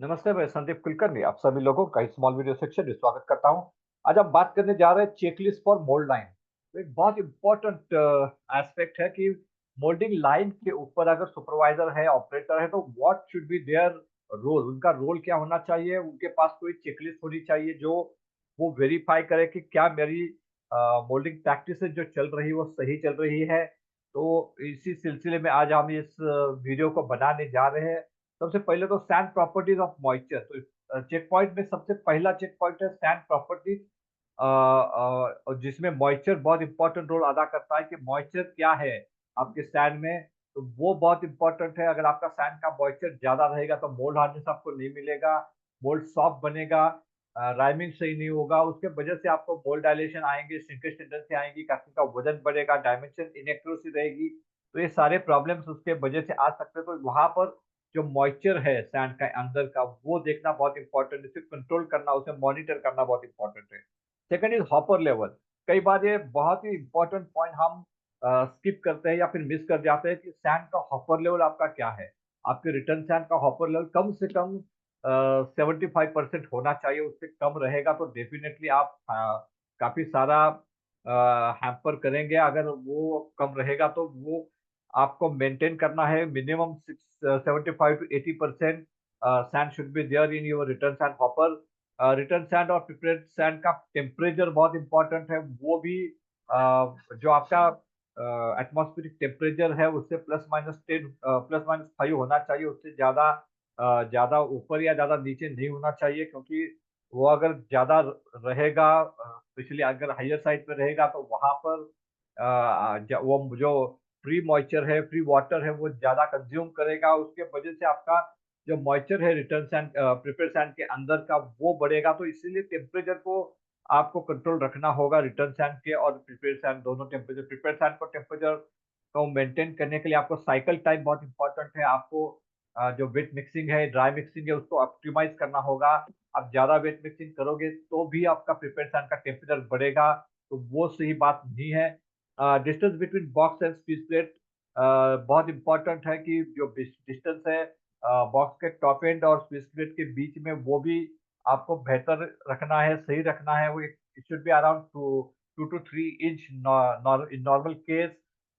नमस्ते, मैं संदीप कुलकर्णी आप सभी लोगों का स्मॉल वीडियो सेक्शन में स्वागत करता हूं। आज हम बात करने जा रहे हैं चेकलिस्ट फॉर मोल्ड लाइन। तो एक बहुत इंपॉर्टेंट एस्पेक्ट है कि मोल्डिंग लाइन के ऊपर अगर सुपरवाइजर है, ऑपरेटर है, तो what should be their role. उनका रोल क्या होना चाहिए। उनके पास कोई चेकलिस्ट होनी चाहिए जो वो वेरीफाई करे कि क्या मेरी मोल्डिंग प्रैक्टिसेस जो चल रही है वो सही चल रही है। तो इसी सिलसिले में आज हम इस वीडियो को बनाने जा रहे हैं। सबसे पहले तो सैंड प्रॉपर्टीज ऑफ मॉइस्चर। तो चेक पॉइंट में सबसे पहला चेक पॉइंट है सैंड प्रॉपर्टीज, जिसमें मॉइस्चर बहुत इंपॉर्टेंट रोल अदा करता है कि मॉइस्चर क्या है आपके सैंड में। तो वो बहुत इंपॉर्टेंट है। अगर आपका सैंड का मॉइस्चर ज्यादा रहेगा तो मोल्ड हार्डनेस आपको नहीं मिलेगा, मोल्ड सॉफ्ट बनेगा, राइमिंग सही नहीं होगा, उसके वजह से आपको मोल्ड डायलेशन आएंगे, श्रिंकेज टेंडेंसी आएंगी, काफी का वजन बढ़ेगा, डायमेंशन इनएक्यूरेसी रहेगी। तो ये सारे प्रॉब्लम्स उसके वजह से आ सकते हैं। तो वहां पर जो मॉइस्चर है सैंड का अंदर का वो देखना बहुत इंपॉर्टेंट है, उसे कंट्रोल करना, उसे मॉनिटर करना बहुत इंपॉर्टेंट है। Second is hopper level. कई बार ये बहुत ही इंपॉर्टेंट पॉइंट हम स्किप करते हैं या फिर मिस कर जाते हैं कि सैंड का हॉपर लेवल आपका क्या है। आपके रिटर्न सैंड का हॉपर लेवल कम से कम 75% होना चाहिए। उससे कम रहेगा तो डेफिनेटली आप काफी सारा हैम्पर करेंगे। अगर वो कम रहेगा तो वो आपको मेंटेन करना है। Minimum 75 to 80% sand should be there in your return sand hopper. Return sand और प्रिपरेट सैंड का टेम्परेचर बहुत इंपॉर्टेंट है। वो भी जो आपका एटमॉस्फेरिक टेम्परेचर है उससे +-10 +-5 होना चाहिए। उससे ज्यादा ज्यादा ऊपर या ज्यादा नीचे नहीं होना चाहिए, क्योंकि वो अगर ज्यादा रहेगा, स्पेशली अगर हायर साइड पे रहेगा, तो वहां पर वो जो फ्री मॉइस्चर है, फ्री वाटर है, वो ज्यादा कंज्यूम करेगा। उसके वजह से आपका जो मॉइस्चर है रिटर्न सैंड, प्रिपेयर सैंड के अंदर का, वो बढ़ेगा। तो इसीलिए टेम्परेचर को आपको कंट्रोल रखना होगा रिटर्न सैंड के और प्रिपेयर सैंड दोनों टेम्परेचर। प्रिपेयर सैंड को टेम्परेचर को मेंटेन करने के लिए आपको साइकिल टाइम बहुत इंपॉर्टेंट है। आपको जो वेट मिक्सिंग है, ड्राई मिक्सिंग है, उसको ऑप्टिमाइज करना होगा। आप ज्यादा वेट मिक्सिंग करोगे तो भी आपका प्रिपेयर सैंड का टेम्परेचर बढ़ेगा, तो वो सही बात नहीं है। Distance between box and speech plate बहुत इंपॉर्टेंट है कि जो डिस्टेंस है बॉक्स के टॉप एंड और स्पीच प्लेट के बीच में, वो भी आपको बेहतर रखना है, सही रखना है। वो it should be around 2 to 3 inch in normal case.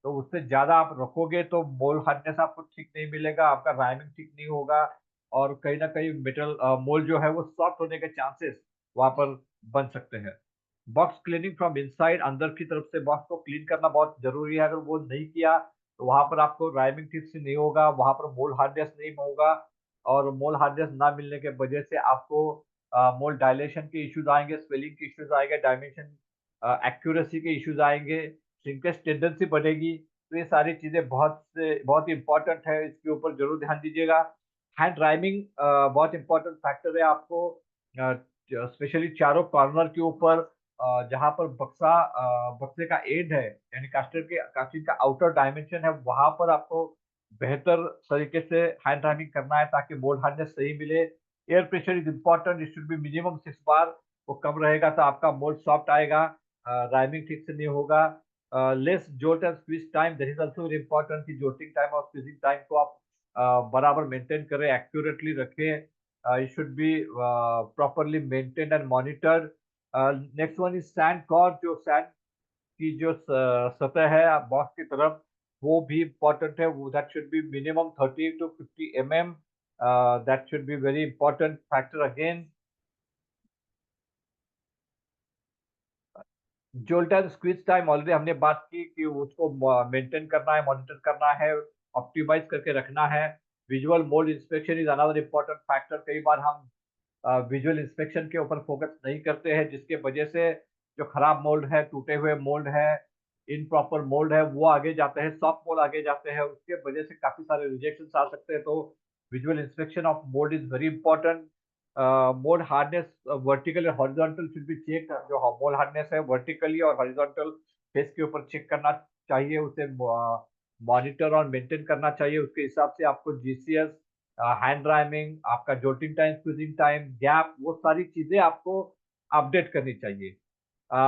तो उससे ज्यादा आप रखोगे तो मोल हार्डनेस आपको ठीक नहीं मिलेगा, आपका राइमिंग ठीक नहीं होगा, और कहीं ना कहीं मेटल मोल जो है वो सॉफ्ट होने के चांसेस वहां पर बन सकते हैं। बॉक्स क्लीनिंग फ्रॉम इनसाइड, अंदर की तरफ से बॉक्स को क्लीन करना बहुत जरूरी है। अगर वो नहीं किया तो वहां पर आपको राइमिंग ठीक से नहीं होगा, वहां पर मोल हार्डनेस नहीं होगा, और मोल हार्डनेस ना मिलने के वजह से आपको मोल डायलेशन के इश्यूज आएंगे, स्वेलिंग के इश्यूज आएंगे, डायमेंशन एक्यूरेसी के इश्यूज आएंगे, श्रिंकेज टेंडेंसी बढ़ेगी। तो ये सारी चीजें बहुत ही इंपॉर्टेंट है, इसके ऊपर जरूर ध्यान दीजिएगा। हैंड राइमिंग बहुत इंपॉर्टेंट फैक्टर है। आपको स्पेशली चारों कॉर्नर के ऊपर, जहां पर बक्से का एंड है, यानी कास्टिंग का आउटर डायमेंशन है, वहां पर आपको बेहतर तरीके से हैंड राइमिंग करना है ताकि मोल्ड हार्डनेस सही मिले। Air pressure is important, it should be minimum 6 बार। वो कम रहेगा तो आपका मोल्ड सॉफ्ट आएगा, राइमिंग ठीक से नहीं होगा। Less jolt and squeeze time, that is also very important कि जोल्टिंग टाइम और स्क्वीजिंग टाइम को आप बराबर मेंटेन करें, एक्यूरेटली रखें। It should be properly maintained and monitored. Next one is sand core. जो सैंड की जो सतह है बॉक्स की तरफ, वो भी इम्पोर्टेंट है। That should be minimum 30 to 50 mm। That should be very important factor again. Jolt and squeeze time already हमने बात की कि उसको मेंटेन करना है, मॉनिटर करना है, ऑप्टिमाइज करके रखना है। Visual mould inspection is another important factor. कई बार हम विजुअल इंस्पेक्शन के ऊपर फोकस नहीं करते हैं, जिसके वजह से जो खराब मोल्ड है, टूटे हुए मोल्ड है, इनप्रॉपर मोल्ड है, वो आगे जाते हैं, सॉफ्ट मोल्ड आगे जाते हैं, उसके वजह से काफी सारे रिजेक्शन आ सकते हैं। तो visual inspection of mould is very important. Mould hardness vertical और हॉरिजॉन्टल शुड बी चेक। जो मोल्ड हार्डनेस है वर्टिकली और हॉरिजॉन्टल फेस के ऊपर चेक करना चाहिए, उसे मॉनिटर और मेंटेन करना चाहिए। उसके हिसाब से आपको जीसीएस, हैंड राइमिंग, आपका jolting time, squeezing time, gap, वो सारी चीजें आपको अपडेट करनी चाहिए।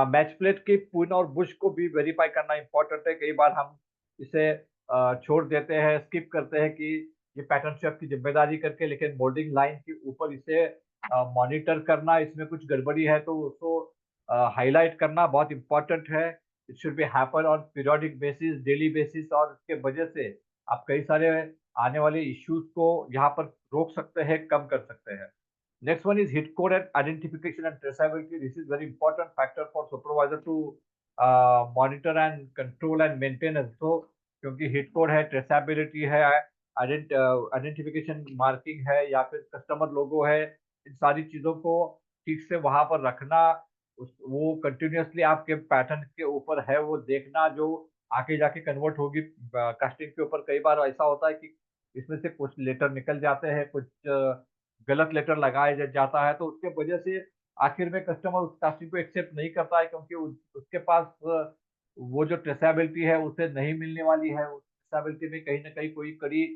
मैच प्लेट की पुन और बुश को भी वेरीफाई करना इंपॉर्टेंट है। कई बार हम इसे छोड़ देते हैं, स्किप करते हैं कि ये पैटर्न शेफ की जिम्मेदारी करके, लेकिन मोल्डिंग लाइन के ऊपर इसे मॉनिटर करना, इसमें कुछ गड़बड़ी है तो उसको हाईलाइट करना बहुत इम्पोर्टेंट है। It should be happen on periodic basis, daily basis, और इसके वजह से आप कई सारे आने वाले इश्यूज को यहाँ पर रोक सकते हैं, कम कर सकते हैं। Next one is hit code and identification and traceability. This is very important factor for supervisor to monitor and control and maintain also, क्योंकि hit code है, traceability है, आइडेंटिफिकेशन मार्किंग है या फिर कस्टमर लोगो है, इन सारी चीजों को ठीक से वहां पर रखना, वो कंटिन्यूअसली आपके पैटर्न के ऊपर है वो देखना, जो आगे जाके कन्वर्ट होगी कास्टिंग के ऊपर। कई बार ऐसा होता है कि इसमें से कुछ लेटर निकल जाते हैं, कुछ गलत लेटर लगाया जाता है, तो उसके वजह से आखिर में कस्टमर उस कास्टिंग को एक्सेप्ट नहीं करता है, क्योंकि उसके पास वो जो ट्रेसेबिलिटी है उसे नहीं मिलने वाली है, उस ट्रेसेबिलिटी में कहीं ना कहीं कोई कड़ी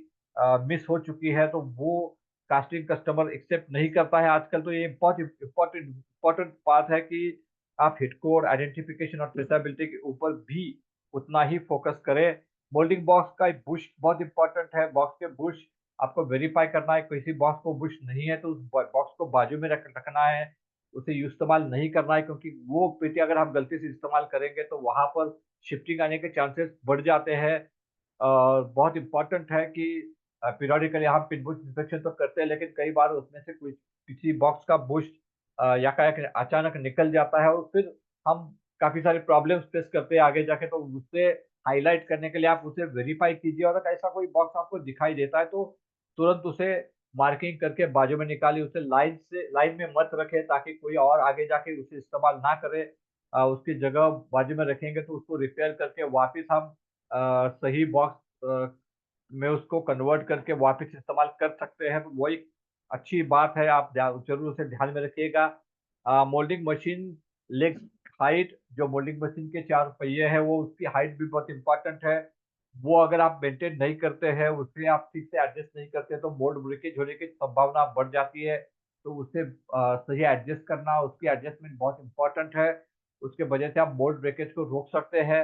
मिस हो चुकी है, तो वो कास्टिंग कस्टमर एक्सेप्ट नहीं करता है आजकल। तो ये बहुत इम्पोर्टेंट इम्पोर्टेंट बात है कि आप हिट कोड, आइडेंटिफिकेशन और ट्रेसेबिलिटी के ऊपर भी उतना ही फोकस करें। मोल्डिंग बॉक्स का बुश बहुत इंपॉर्टेंट है। बॉक्स के बुश आपको वेरीफाई करना है, किसी बॉक्स को बुश नहीं है तो उस बॉक्स को बाजू में रखना है, उसे इस्तेमाल नहीं करना है, क्योंकि वो पेटी अगर हम गलती से इस्तेमाल करेंगे तो वहां पर शिफ्टिंग आने के चांसेस बढ़ जाते हैं। बहुत इंपॉर्टेंट है कि पीरियोडिकली हम पिन बुश इंस्पेक्शन तो करते हैं, लेकिन कई बार उसमें से कुछ किसी बॉक्स का बुश या अचानक निकल जाता है और फिर हम काफी सारे प्रॉब्लम्स फेस करते हैं आगे जाके। तो उससे हाईलाइट करने के लिए आप उसे वेरीफाई कीजिए, और अगर ऐसा कोई बॉक्स आपको दिखाई देता है तो तुरंत उसे मार्किंग करके बाजू में निकालिए, उसे लाइन में मत रखें ताकि कोई और आगे जाके उसे इस्तेमाल ना करे। उसकी जगह बाजू में रखेंगे तो उसको रिपेयर करके वापस हम सही बॉक्स में उसको कन्वर्ट करके वापस इस्तेमाल कर सकते हैं। तो वो एक अच्छी बात है, आप जरूर उसे ध्यान में रखिएगा। मोल्डिंग मशीन लेग हाइट, जो मोल्डिंग मशीन के 4 पहिए हैं वो उसकी हाइट भी बहुत इंपॉर्टेंट है। वो अगर आप मेंटेन नहीं करते हैं, उसे आप ठीक से एडजस्ट नहीं करते तो मोल्ड ब्रेकेज होने की संभावना बढ़ जाती है। तो उसे सही एडजस्ट करना, उसकी एडजस्टमेंट बहुत इंपॉर्टेंट है। उसके वजह से आप मोल्ड ब्रेकेज को रोक सकते हैं।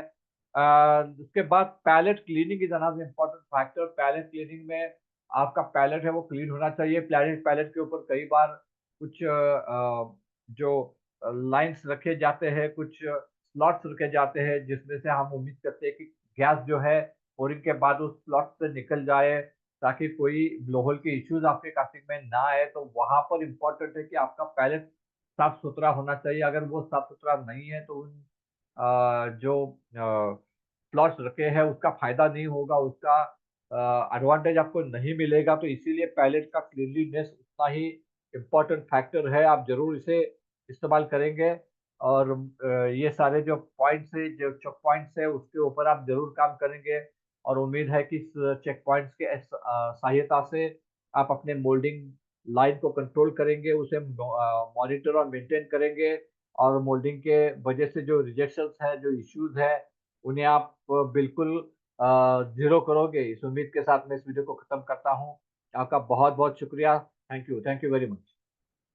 उसके बाद pallet cleaning is another important factor. Pallet cleaning में आपका पैलेट है वो क्लीन होना चाहिए। पैलेट पैलेट के ऊपर कई बार कुछ जो लाइन्स रखे जाते हैं, कुछ स्लॉट्स रखे जाते हैं, जिसमें से हम उम्मीद करते हैं कि गैस जो है पोरिंग के बाद उस स्लॉट से निकल जाए, ताकि कोई ब्लोहोल के इश्यूज आपके कास्टिंग में ना आए। तो वहां पर इम्पोर्टेंट है कि आपका पैलेट साफ सुथरा होना चाहिए। अगर वो साफ सुथरा नहीं है तो उन जो प्लॉट्स रखे हैं उसका फायदा नहीं होगा, उसका एडवांटेज आपको नहीं मिलेगा। तो इसीलिए पैलेट का क्लीनलीनेस उतना ही इम्पोर्टेंट फैक्टर है। आप जरूर इसे इस्तेमाल करेंगे, और ये सारे जो पॉइंट्स है, जो चेक पॉइंट्स है, उसके ऊपर आप जरूर काम करेंगे। और उम्मीद है कि इस चेक पॉइंट्स के सहायता से आप अपने मोल्डिंग लाइन को कंट्रोल करेंगे, उसे मॉनिटर और मेंटेन करेंगे, और मोल्डिंग के वजह से जो रिजेक्शंस है, जो इश्यूज है, उन्हें आप बिल्कुल जीरो करोगे। इस उम्मीद के साथ मैं इस वीडियो को खत्म करता हूँ। आपका बहुत बहुत शुक्रिया। Thank you very much.